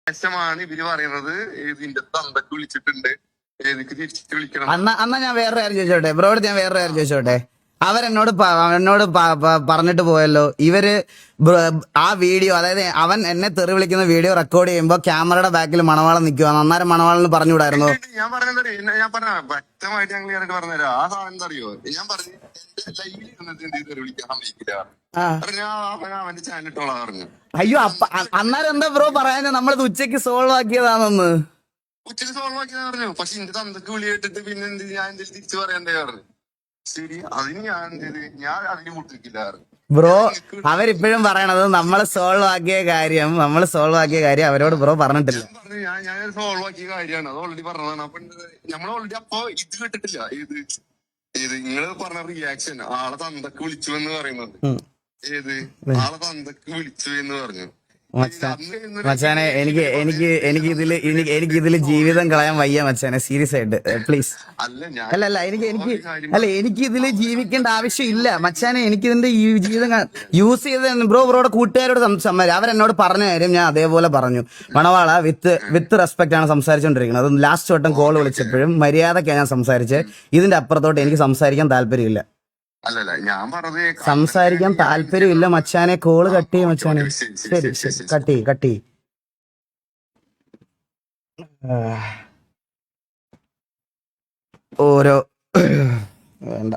ശേഷമാണ് ഇവര് പറയുന്നത് ഇതിന്റെ തന്തക്ക് വിളിച്ചിട്ടുണ്ട് ഏതൊക്കെ തിരിച്ചിട്ട് വിളിക്കണം. അന്നാ ഞാൻ വേറൊരു കാര്യം ചോദിച്ചോട്ടെ ബ്രോയോട്, ഞാൻ വേറൊരു കാര്യം ചോദിച്ചോട്ടെ. അവരെന്നോട് പറഞ്ഞിട്ട് പോയല്ലോ, ഇവര് ആ വീഡിയോ, അതായത് അവൻ എന്നെ തെറി വിളിക്കുന്ന വീഡിയോ റെക്കോർഡ് ചെയ്യുമ്പോ ക്യാമറയുടെ ബാക്കിൽ മണവാളം നിൽക്കുക. അന്നേരം മണവാളിന് പറഞ്ഞുകൂടായിരുന്നു? ഞാൻ പറഞ്ഞ വ്യക്തമായിട്ട് ഞങ്ങൾ ഞാനിട്ട് പറഞ്ഞുതരാം. ആ സാധനം എന്താ അറിയോ, ഞാൻ പറഞ്ഞു എന്റെ ലൈവിൽ ഇരുന്നിട്ട് തെറി വിളിക്കാൻ സമ്മതിക്കില്ല. അവന്റെ ചാനൽ ഇട്ടോളാ പറഞ്ഞു. അയ്യോ, അന്നേരം എന്താ ബ്രോ പറയാൻ നമ്മളിത് ഉച്ചക്ക് സോൾവ് ആക്കിയതാണെന്ന്? ഉച്ചക്ക് സോൾവ് ആക്കിയെന്ന് പറഞ്ഞു. പക്ഷെ എന്റെ തന്തക്ക് വിളി കേട്ടിട്ട് പിന്നെ എന്ത് ഞാൻ എന്തെങ്കിലും തിരിച്ചു പറയണ്ടേ പറഞ്ഞു. ശരി, അതിന് ഞാൻ അതിന് മുട്ടിക്കില്ല. ബ്രോ അവരിപ്പോഴും പറയണത് നമ്മൾ സോൾവ് ആക്കിയ കാര്യം അവരോട് ബ്രോ പറഞ്ഞിട്ടില്ല. ഞാൻ സോൾവ് ആക്കിയ കാര്യമാണ്, അത് ഓൾറെഡി പറഞ്ഞതാണ്. അപ്പൊ നമ്മൾ ഓൾറെഡി അപ്പൊ ഇത് കേട്ടിട്ടില്ല. ഏത് നിങ്ങള് പറഞ്ഞ റിയാക്ഷൻ, ആളെ തന്തക്ക് വിളിച്ചു എന്ന് പറയുന്നത്. ആളെ തന്തക്ക് വിളിച്ചു എന്ന് പറഞ്ഞു. മച്ചാനെ എനിക്ക് ഇതില് ജീവിതം കളയാൻ വയ്യ മച്ചാനെ, സീരിയസ് ആയിട്ട് പ്ലീസ്. അല്ല എനിക്ക് ഇതില് ജീവിക്കേണ്ട ആവശ്യം ഇല്ല മച്ചാനെ. എനിക്ക് ഇതിന്റെ ഈ ജീവിതം യൂസ് ചെയ്ത് ബ്രോയുടെ കൂട്ടുകാരോട് അവരെന്നോട് പറഞ്ഞ കാര്യം ഞാൻ അതേപോലെ പറഞ്ഞു. മണവാള വിത്ത് റെസ്പെക്ട് ആണ് സംസാരിച്ചോണ്ടിരിക്കുന്നത്. ലാസ്റ്റ് വട്ടം കോൾ വിളിച്ചപ്പോഴും മര്യാദക്കാണ് ഞാൻ സംസാരിച്ചത്. ഇതിന്റെ അപ്പുറത്തോട്ട് എനിക്ക് സംസാരിക്കാൻ താല്പര്യമില്ല. അല്ലല്ല, ഞാൻ പറഞ്ഞത് സംസാരിക്കാൻ താല്പര്യമില്ല മച്ചാനെ. കോള് കട്ട് ചെയ്യും മച്ചാനെ. ശരി കട്ട് ചെയ്. ഓരോ വേണ്ട.